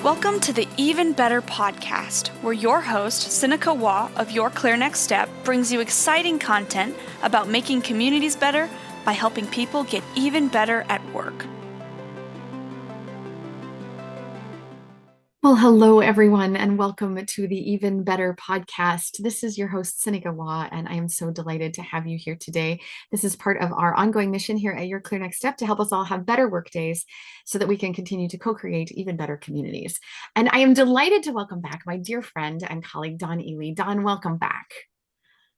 Welcome to the Even Better podcast, where your host, Sinikka Waugh of Your Clear Next Step, brings you exciting content about making communities better by helping people get even better at work. Well, hello, everyone, and welcome to the Even Better podcast. This is your host, Sinikka Waugh, and I am so delighted to have you here today. This is part of our ongoing mission here at Your Clear Next Step to help us all have better work days so that we can continue to co-create even better communities. And I am delighted to welcome back my dear friend and colleague, Don Ealy. Don, welcome back.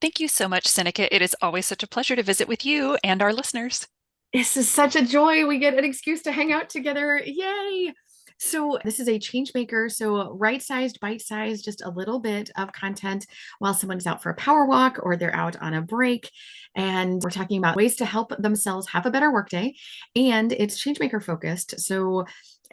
Thank you so much, Sinikka. It is always such a pleasure to visit with you and our listeners. This is such a joy. We get an excuse to hang out together. Yay! So this is a Changemaker. So right-sized, bite-sized, just a little bit of content while someone's out for a power walk or they're out on a break. And we're talking about ways to help themselves have a better workday. And it's Changemaker focused. So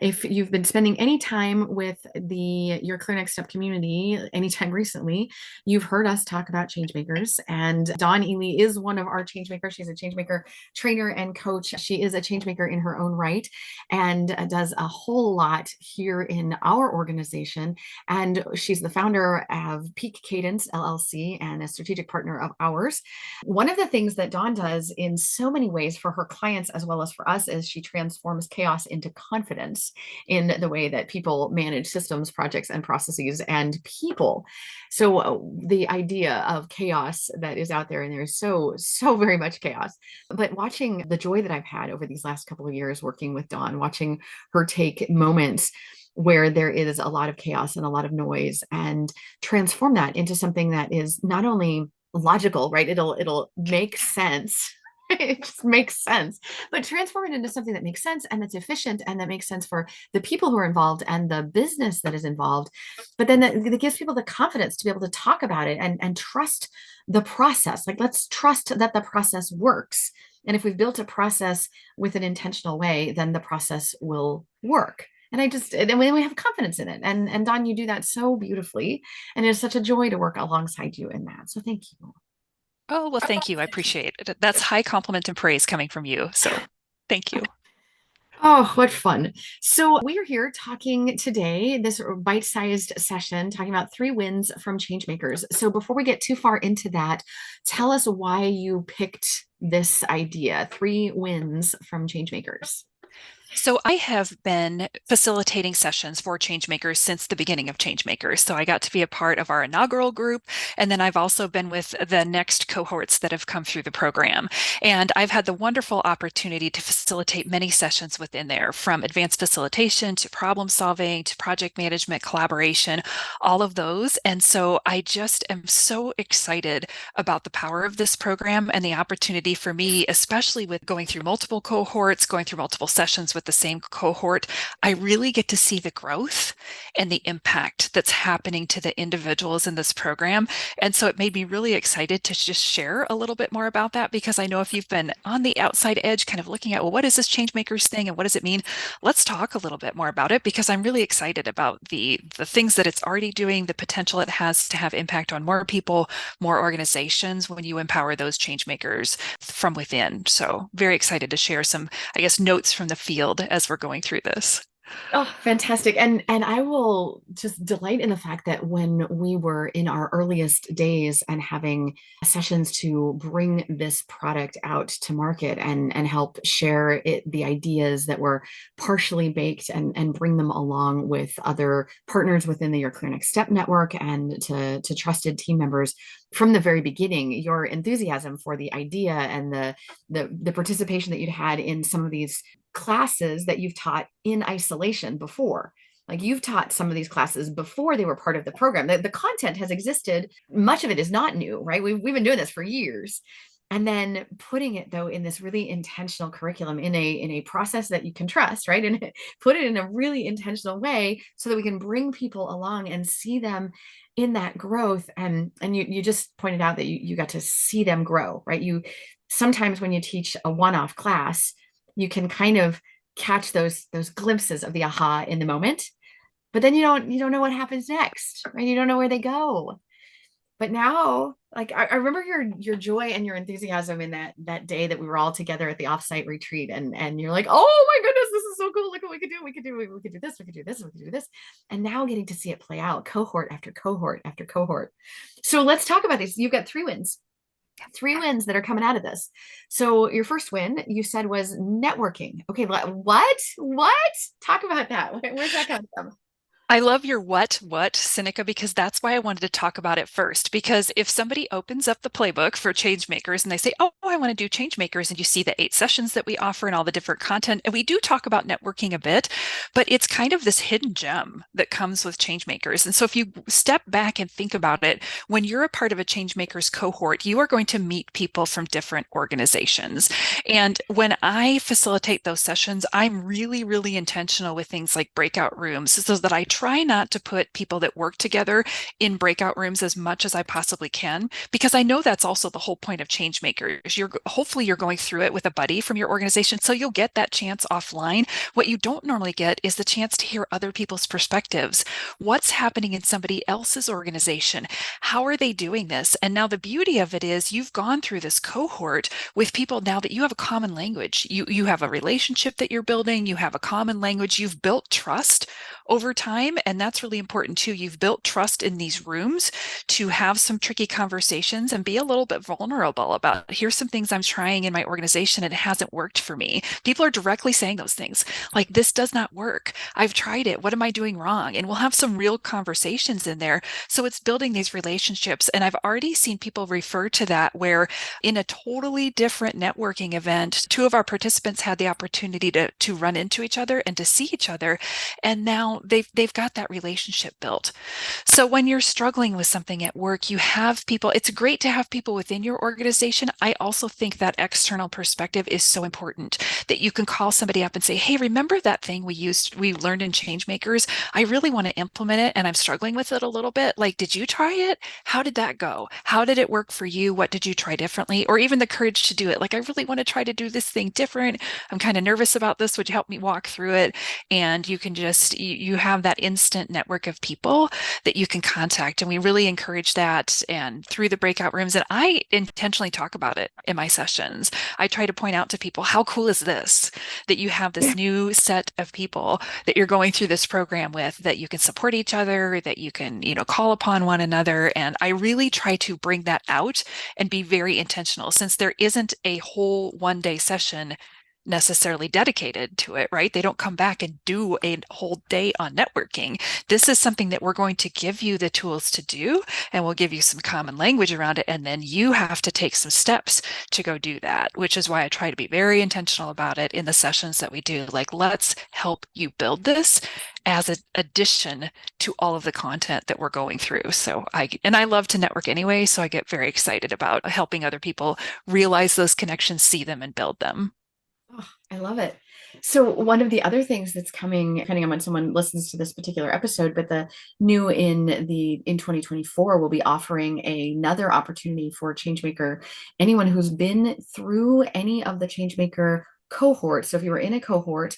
if you've been spending any time with the Your Clear Next Step community anytime recently, you've heard us talk about Changemakers. And Dawn Ealy is one of our Changemakers. She's a Changemaker trainer and coach. She is a Changemaker in her own right and does a whole lot here in our organization. And she's the founder of Peak Cadence, LLC, and a strategic partner of ours. One of the things that Dawn does in so many ways for her clients as well as for us is she transforms chaos into confidence in the way that people manage systems, projects, and processes and people. So the idea of chaos that is out there, and there's so very much chaos, but watching the joy that I've had over these last couple of years working with Dawn, watching her take moments where there is a lot of chaos and a lot of noise and transform that into something that is not only logical, right? It'll make sense. It just makes sense, but transform it into something that makes sense and that's efficient and that makes sense for the people who are involved and the business that is involved. But then that gives people the confidence to be able to talk about it and trust the process. Like, let's trust that the process works. And if we've built a process with an intentional way, then the process will work. And we have confidence in it. And Don, you do that so beautifully. And it's such a joy to work alongside you in that. So thank you. Oh, well, thank you. I appreciate it. That's high compliment and praise coming from you. So thank you. Oh, what fun. So we are here talking today, this bite-sized session, talking about 3 wins from Changemakers. So before we get too far into that, tell us why you picked this idea, 3 wins from Changemakers. So I have been facilitating sessions for Changemakers since the beginning of Changemakers. So I got to be a part of our inaugural group, and then I've also been with the next cohorts that have come through the program. And I've had the wonderful opportunity to facilitate many sessions within there, from advanced facilitation to problem solving to project management, collaboration, all of those. And so I just am so excited about the power of this program and the opportunity for me, especially with going through multiple cohorts, going through multiple sessions with the same cohort. I really get to see the growth and the impact that's happening to the individuals in this program. And so it made me really excited to just share a little bit more about that, because I know if you've been on the outside edge kind of looking at, well, what is this Changemakers thing and what does it mean? Let's talk a little bit more about it, because I'm really excited about the things that it's already doing, the potential it has to have impact on more people, more organizations when you empower those Changemakers from within. So very excited to share some, I guess, notes from the field as we're going through this. Oh, fantastic. And I will just delight in the fact that when we were in our earliest days and having sessions to bring this product out to market and help share the ideas that were partially baked and bring them along with other partners within the Your Clear Next Step network and to trusted team members from the very beginning, your enthusiasm for the idea and the participation that you'd had in some of these classes that you've taught in isolation before. Like, you've taught some of these classes before they were part of the program. The content has existed. Much of it is not new, right? We've been doing this for years. And then putting it, though, in this really intentional curriculum, in a process that you can trust, right? And put it in a really intentional way so that we can bring people along and see them in that growth. And you just pointed out that you got to see them grow, right? You sometimes, when you teach a one-off class, you can kind of catch those glimpses of the aha in the moment, but then you don't know what happens next, right? You don't know where they go. But now, like I remember your joy and your enthusiasm in that day that we were all together at the offsite retreat, and you're like, oh my goodness, this is so cool. Look what we could do. We could do this, we could do this, we could do this. And now getting to see it play out, cohort after cohort after cohort. So let's talk about these. You've got 3 wins. 3 wins that are coming out of this. So your first win you said was networking. Okay, what? Talk about that. Where's that coming from? I love your what, Sinikka, because that's why I wanted to talk about it first. Because if somebody opens up the playbook for Changemakers and they say, oh, I want to do Changemakers, and you see the 8 sessions that we offer and all the different content, and we do talk about networking a bit, but it's kind of this hidden gem that comes with Changemakers. And so if you step back and think about it, when you're a part of a Changemakers cohort, you are going to meet people from different organizations. And when I facilitate those sessions, I'm really, really intentional with things like breakout rooms so that I try not to put people that work together in breakout rooms as much as I possibly can, because I know that's also the whole point of Changemakers. Hopefully you're going through it with a buddy from your organization, so you'll get that chance offline. What you don't normally get is the chance to hear other people's perspectives. What's happening in somebody else's organization? How are they doing this? And now the beauty of it is you've gone through this cohort with people now that you have a common language. You have a relationship that you're building, you have a common language, you've built trust over time. And that's really important too. You've built trust in these rooms to have some tricky conversations and be a little bit vulnerable about, here's some things I'm trying in my organization and it hasn't worked for me. People are directly saying those things like, this does not work. I've tried it. What am I doing wrong? And we'll have some real conversations in there. So it's building these relationships. And I've already seen people refer to that where in a totally different networking event, 2 of our participants had the opportunity to run into each other and to see each other. And now they've got that relationship built. So when you're struggling with something at work, you have people, it's great to have people within your organization. I also think that external perspective is so important, that you can call somebody up and say, hey, remember that thing we learned in Changemakers? I really want to implement it and I'm struggling with it a little bit. Like, did you try it? How did that go? How did it work for you? What did you try differently? Or even the courage to do it. Like, I really want to try to do this thing different. I'm kind of nervous about this. Would you help me walk through it? And you can just, you have that instant network of people that you can contact. And we really encourage that and through the breakout rooms. And I intentionally talk about it in my sessions. I try to point out to people, how cool is this, that you have this new set of people that you're going through this program with, that you can support each other, that you can, call upon one another. And I really try to bring that out and be very intentional, since there isn't a whole one-day session necessarily dedicated to it, right? They don't come back and do a whole day on networking. This is something that we're going to give you the tools to do, and we'll give you some common language around it. And then you have to take some steps to go do that, which is why I try to be very intentional about it in the sessions that we do. Like, let's help you build this as an addition to all of the content that we're going through. So I love to network anyway, so I get very excited about helping other people realize those connections, see them, and build them. Oh, I love it. So one of the other things that's coming, depending on when someone listens to this particular episode, but the new in 2024, we'll be offering another opportunity for Changemaker, anyone who's been through any of the Changemaker cohorts. So if you were in a cohort,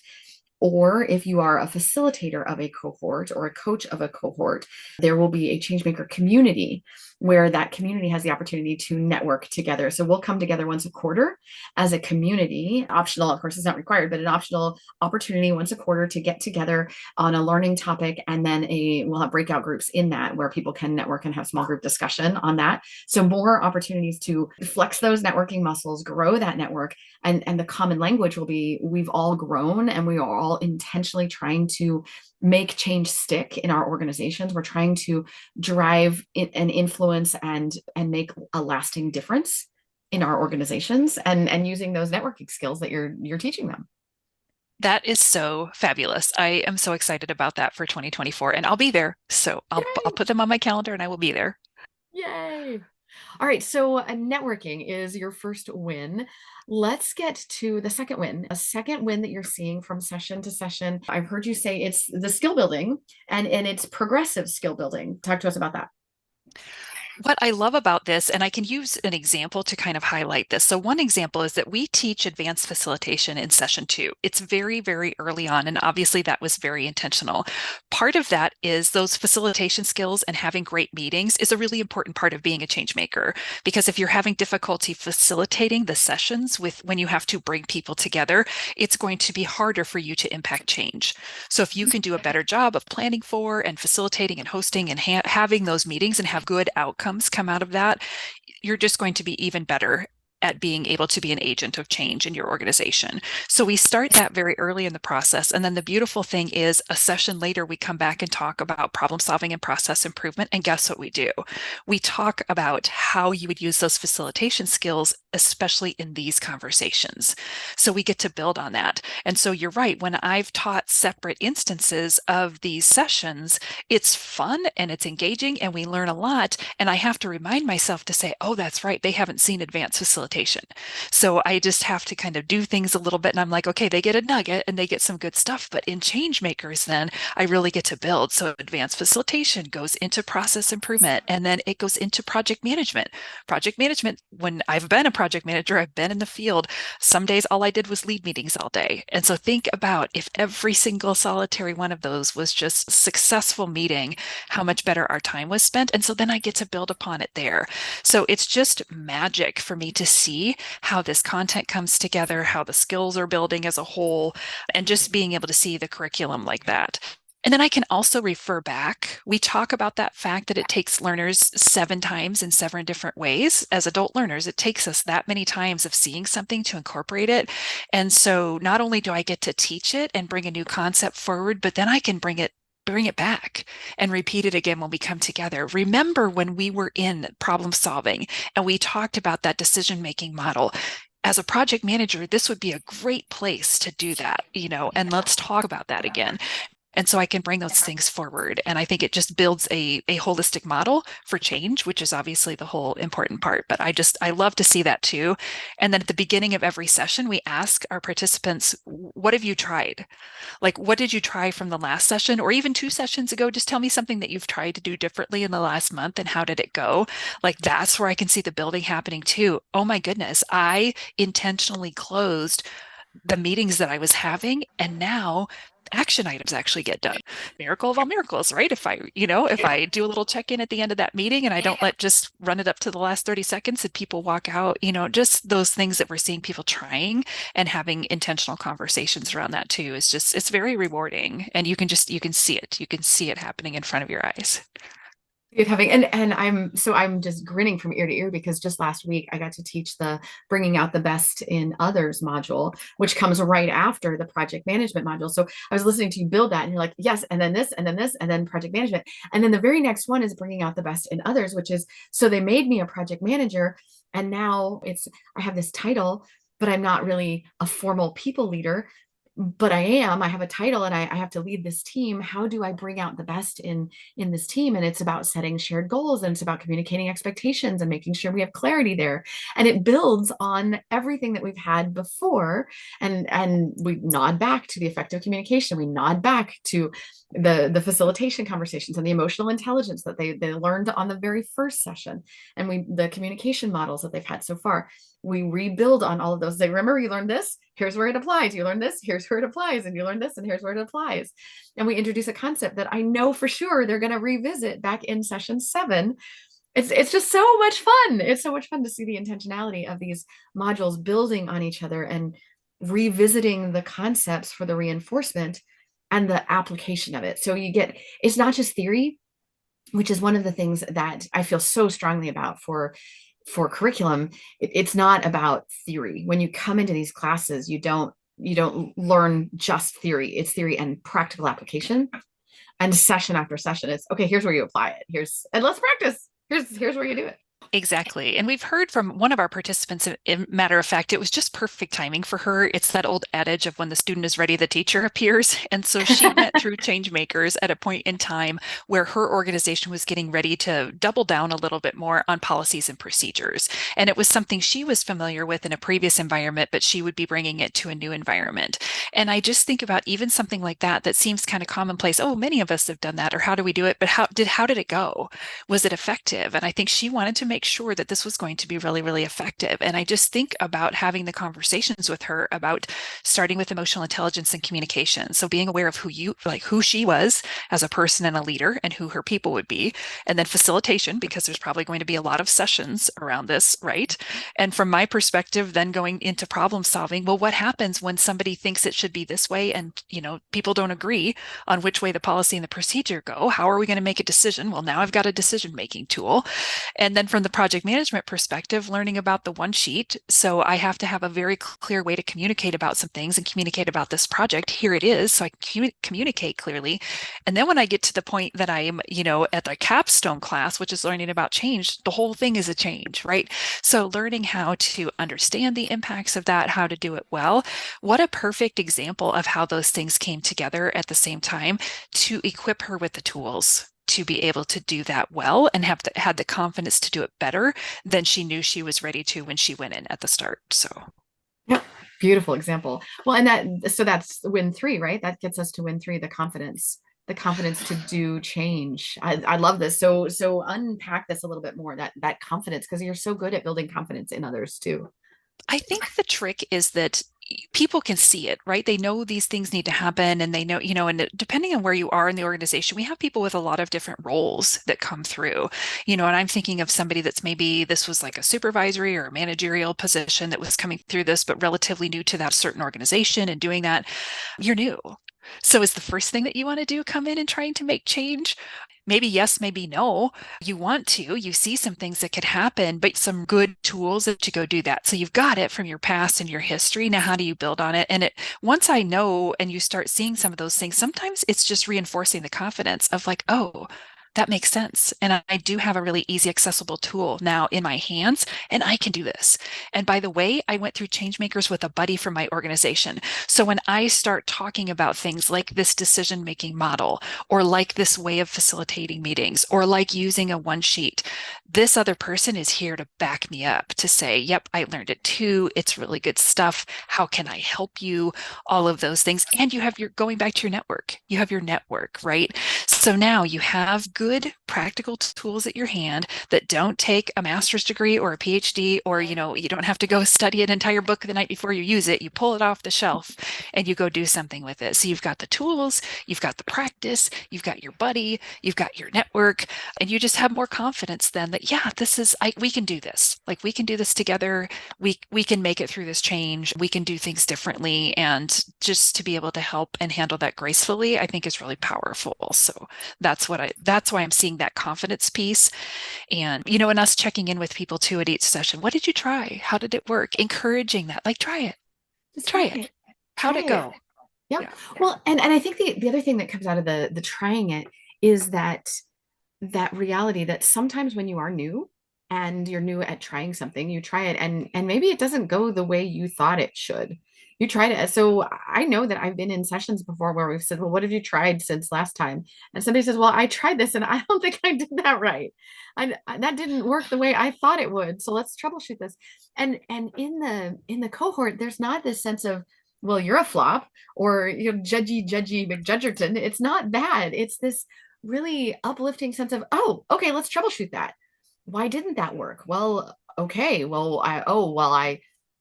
or if you are a facilitator of a cohort or a coach of a cohort, there will be a Changemaker community where that community has the opportunity to network together. So we'll come together once a quarter as a community, optional, of course, it's not required, but an optional opportunity once a quarter to get together on a learning topic. And then we'll have breakout groups in that where people can network and have small group discussion on that. So more opportunities to flex those networking muscles, grow that network. And the common language will be, we've all grown and we are all intentionally trying to make change stick in our organizations. We're trying to drive and influence and make a lasting difference in our organizations, and using those networking skills that you're teaching them. That is so fabulous. I am so excited about that for 2024, and I'll be there. So I'll put them on my calendar and I will be there. Yay. All right, so networking is your first win. Let's get to the second win. A second win that you're seeing from session to session. I've heard you say it's the skill building and it's progressive skill building. Talk to us about that. What I love about this, and I can use an example to kind of highlight this. So one example is that we teach advanced facilitation in session 2. It's very, very early on, and obviously that was very intentional. Part of that is those facilitation skills, and having great meetings is a really important part of being a change maker. Because if you're having difficulty facilitating the sessions with when you have to bring people together, it's going to be harder for you to impact change. So if you can do a better job of planning for and facilitating and hosting and having those meetings and have good outcomes come out of that, you're just going to be even better at being able to be an agent of change in your organization. So we start that very early in the process. And then the beautiful thing is a session later, we come back and talk about problem solving and process improvement. And guess what we do? We talk about how you would use those facilitation skills, especially in these conversations. So we get to build on that. And so you're right. When I've taught separate instances of these sessions, it's fun and it's engaging and we learn a lot. And I have to remind myself to say, oh, that's right. They haven't seen advanced facilitation. So I just have to kind of do things a little bit. And I'm like, okay, they get a nugget and they get some good stuff. But in Changemakers, then I really get to build. So advanced facilitation goes into process improvement, and then it goes into project management. Project management, when I've been a project manager, I've been in the field. Some days all I did was lead meetings all day. And so think about if every single solitary one of those was just a successful meeting, how much better our time was spent. And so then I get to build upon it there. So it's just magic for me to see how this content comes together, how the skills are building as a whole, and just being able to see the curriculum like that. And then I can also refer back. We talk about that fact that it takes learners 7 times in 7 different ways. As adult learners, it takes us that many times of seeing something to incorporate it. And so not only do I get to teach it and bring a new concept forward, but then I can bring it back and repeat it again when we come together. Remember when we were in problem solving and we talked about that decision-making model. As a project manager, this would be a great place to do that, and let's talk about that again. And so I can bring those things forward. And I think it just builds a holistic model for change, which is obviously the whole important part. But I love to see that too. And then at the beginning of every session, we ask our participants, what have you tried? Like, what did you try from the last session or even 2 sessions ago? Just tell me something that you've tried to do differently in the last month and how did it go? Like, that's where I can see the building happening too. Oh my goodness, I intentionally closed the meetings that I was having, and now action items actually get done. Miracle of all miracles, right? If I do a little check-in at the end of that meeting and I don't just run it up to the last 30 seconds and people walk out, just those things that we're seeing people trying and having intentional conversations around that too is just, it's very rewarding. And you can see it. You can see it happening in front of your eyes. And I'm just grinning from ear to ear because just last week I got to teach the bringing out the best in others module, which comes right after the project management module. So I was listening to you build that and you're like, yes, and then this, and then this, and then project management. And then the very next one is bringing out the best in others, which is, so they made me a project manager. And now I have this title, but I'm not really a formal people leader. But I have a title and I have to lead this team. How do I bring out the best in this team? And it's about setting shared goals, and it's about communicating expectations and making sure we have clarity there. And it builds on everything that we've had before. And we nod back to the effective communication. We nod back to the facilitation conversations and the emotional intelligence that they learned on the very first session, and the communication models that they've had so far. We rebuild on all of those. They remember, you learned this, here's where it applies. You learn this, here's where it applies. And you learn this, and here's where it applies. And we introduce a concept that I know for sure they're going to revisit back in session 7. It's just so much fun. It's so much fun to see the intentionality of these modules building on each other and revisiting the concepts for the reinforcement and the application of it. So it's not just theory, which is one of the things that I feel so strongly about for curriculum. It's not about theory. When you come into these classes, you don't learn just theory. It's theory and practical application. And session after session, it's okay, here's where you apply it. And let's practice. Here's where you do it. Exactly. And we've heard from one of our participants, matter of fact, it was just perfect timing for her. It's that old adage of when the student is ready, the teacher appears. And so she went through Changemakers at a point in time where her organization was getting ready to double down a little bit more on policies and procedures. And it was something she was familiar with in a previous environment, but she would be bringing it to a new environment. And I just think about even something like that, that seems kind of commonplace. Oh, many of us have done that, or how do we do it? But how did it go? Was it effective? And I think she wanted to make sure that this was going to be really, really effective. And I just think about having the conversations with her about starting with emotional intelligence and communication. So being aware of who she was as a person and a leader and who her people would be. And then facilitation, because there's probably going to be a lot of sessions around this, right? And from my perspective, then going into problem solving, well, what happens when somebody thinks it should be this way and, people don't agree on which way the policy and the procedure go? How are we going to make a decision? Well, now I've got a decision-making tool. And then from the project management perspective, learning about the one sheet. So I have to have a very clear way to communicate about some things and communicate about this project. Here it is. So I can communicate clearly. And then when I get to the point that I am, at the capstone class, which is learning about change, the whole thing is a change, right? So learning how to understand the impacts of that, how to do it well. What a perfect example of how those things came together at the same time to equip her with the tools to be able to do that well and had the confidence to do it better than she knew she was ready to when she went in at the start. So Yep. Beautiful example. Well, and that's win 3, right? That gets us to win 3, the confidence to do change. I love this. So unpack this a little bit more, that confidence, because you're so good at building confidence in others too. I think the trick is that people can see it, right? They know these things need to happen and they know, and depending on where you are in the organization, we have people with a lot of different roles that come through, and I'm thinking of somebody that's maybe this was like a supervisory or a managerial position that was coming through this, but relatively new to that certain organization and doing that. You're new. So is the first thing that you want to do come in and trying to make change? Maybe yes, maybe no. You want to, you see some things that could happen, but some good tools to go do that. So you've got it from your past and your history. Now, how do you build on it? And once I know and you start seeing some of those things, sometimes it's just reinforcing the confidence of like, oh, that makes sense. And I do have a really easy, accessible tool now in my hands, and I can do this. And by the way, I went through Changemakers with a buddy from my organization. So when I start talking about things like this decision-making model, or like this way of facilitating meetings, or like using a one sheet, this other person is here to back me up to say, yep, I learned it too. It's really good stuff. How can I help you? All of those things. And you have going back to your network. You have your network, right? So now you have good practical tools at your hand that don't take a master's degree or a PhD, or, you don't have to go study an entire book the night before you use it. You pull it off the shelf and you go do something with it. So you've got the tools, you've got the practice, you've got your buddy, you've got your network, and you just have more confidence then that, yeah, we can do this. Like we can do this together. We can make it through this change. We can do things differently. And just to be able to help and handle that gracefully, I think is really powerful. So that's why I'm seeing that confidence piece. And, and us checking in with people too at each session. What did you try? How did it work? Encouraging that, like, try it. Just try it. How'd it go? Yep. Yeah. Well, and I think the other thing that comes out of the trying it is that reality that sometimes when you are new and you're new at trying something, you try it and maybe it doesn't go the way you thought it should. You tried it. So I know that I've been in sessions before where we've said, well, what have you tried since last time? And somebody says, well, I tried this and I don't think I did that right. That didn't work the way I thought it would. So let's troubleshoot this. And in the cohort, there's not this sense of, well, you're a flop, or judgy McJudgerton. It's not that. It's this really uplifting sense of, oh, okay, let's troubleshoot that. Why didn't that work? Well, okay, well,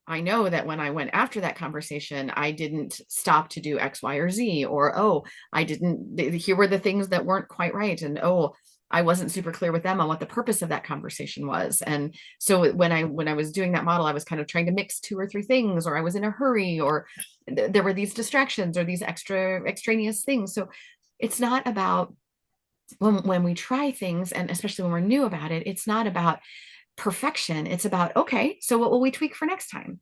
I know that when I went after that conversation, I didn't stop to do X, Y, or Z, or, oh, I didn't, here were the things that weren't quite right. And, oh, I wasn't super clear with them on what the purpose of that conversation was. And so when I was doing that model, I was kind of trying to mix 2 or 3 things, or I was in a hurry, or there were these distractions or these extraneous things. So it's not about when we try things, and especially when we're new about it, it's not about perfection. It's about, okay, so what will we tweak for next time?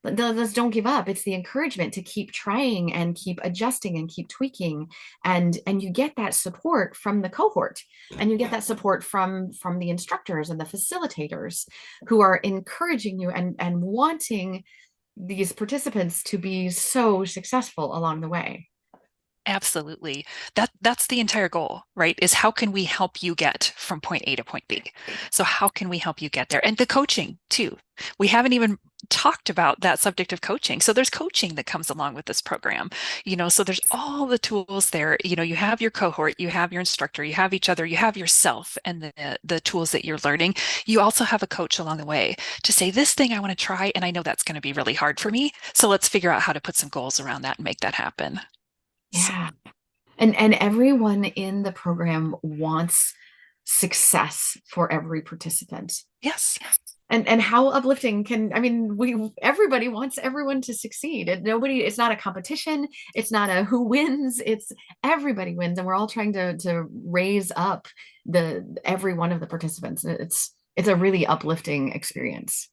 let's don't give up. It's the encouragement to keep trying and keep adjusting and keep tweaking. And you get that support from the cohort, and you get that support from the instructors and the facilitators who are encouraging you and wanting these participants to be so successful along the way. Absolutely. That's the entire goal, right? Is how can we help you get from point A to point B? So how can we help you get there? And the coaching too. We haven't even talked about that subject of coaching. So there's coaching that comes along with this program, so there's all the tools there. You have your cohort, you have your instructor, you have each other, you have yourself and the tools that you're learning. You also have a coach along the way to say, this thing I want to try, and I know that's going to be really hard for me. So let's figure out how to put some goals around that and make that happen. Yeah. And everyone in the program wants success for every participant. Yes. And how uplifting everybody wants everyone to succeed. It's not a competition. It's not a who wins. It's everybody wins. And we're all trying to raise up every one of the participants. It's a really uplifting experience.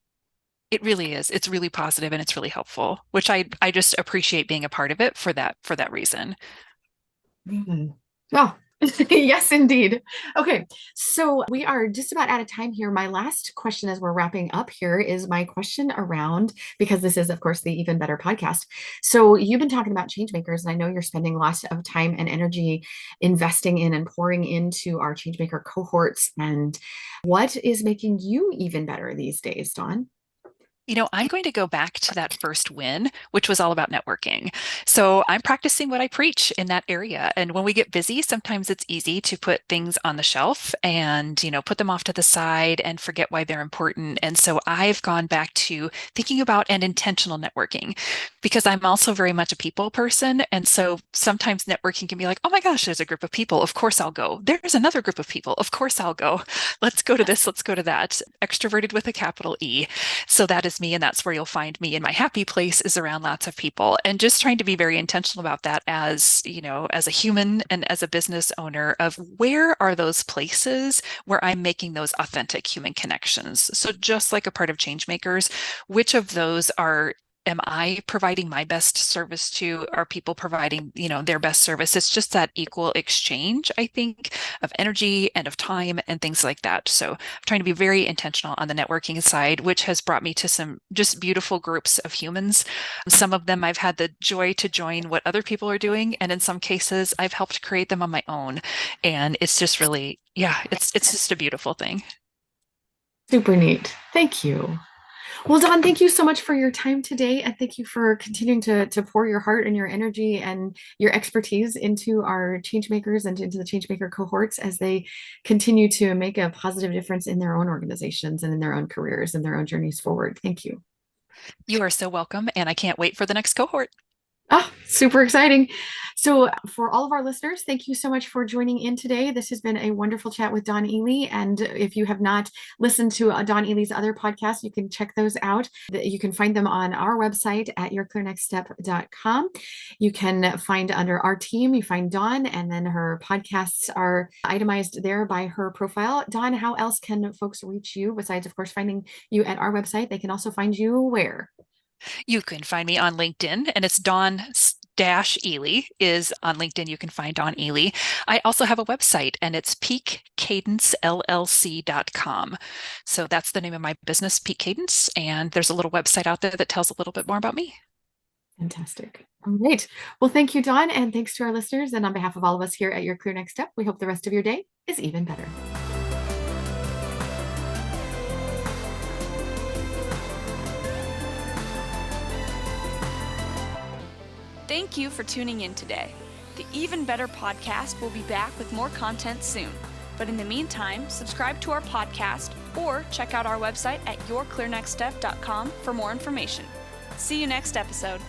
It really is. It's really positive and it's really helpful, which I just appreciate being a part of it for that reason. Mm-hmm. Oh, yes, indeed. Okay, so we are just about out of time here. My last question as we're wrapping up here is my question around, because this is, of course, the Even Better podcast. So you've been talking about Changemakers, and I know you're spending lots of time and energy investing in and pouring into our Changemaker cohorts. And what is making you even better these days, Dawn? I'm going to go back to that first win, which was all about networking. So I'm practicing what I preach in that area. And when we get busy, sometimes it's easy to put things on the shelf and, put them off to the side and forget why they're important. And so I've gone back to thinking about and intentional networking, because I'm also very much a people person. And so sometimes networking can be like, oh my gosh, there's a group of people. Of course I'll go. There's another group of people. Of course I'll go. Let's go to this. Let's go to that. Extroverted with a capital E. So that is me, and that's where you'll find me in my happy place, is around lots of people, and just trying to be very intentional about that as a human and as a business owner, of where are those places where I'm making those authentic human connections. So just like a part of Changemakers, which of those am I providing my best service to? Are people providing, their best service? It's just that equal exchange, I think, of energy and of time and things like that. So I'm trying to be very intentional on the networking side, which has brought me to some just beautiful groups of humans. Some of them I've had the joy to join what other people are doing, and in some cases I've helped create them on my own. And it's just really, it's just a beautiful thing. Super neat. Thank you. Well, Dawn, thank you so much for your time today. And thank you for continuing to pour your heart and your energy and your expertise into our Changemakers and into the Changemaker cohorts as they continue to make a positive difference in their own organizations and in their own careers and their own journeys forward. Thank you. You are so welcome. And I can't wait for the next cohort. Oh, super exciting. So for all of our listeners, thank you so much for joining in today. This has been a wonderful chat with Dawn Ealy. And if you have not listened to Dawn Ealy's other podcasts, you can check those out. You can find them on our website at yourclearnextstep.com. You can find under our team, you find Dawn, and then her podcasts are itemized there by her profile. Dawn, how else can folks reach you besides, of course, finding you at our website? They can also find you where? You can find me on LinkedIn, and it's Dawn-Ealy is on LinkedIn. You can find Dawn Ealy. I also have a website, and it's peakcadencellc.com. So that's the name of my business, Peak Cadence. And there's a little website out there that tells a little bit more about me. Fantastic. All right. Well, thank you, Dawn. And thanks to our listeners. And on behalf of all of us here at Your Clear Next Step, we hope the rest of your day is even better. Thank you for tuning in today. The Even Better podcast will be back with more content soon. But in the meantime, subscribe to our podcast or check out our website at yourclearnextstep.com for more information. See you next episode.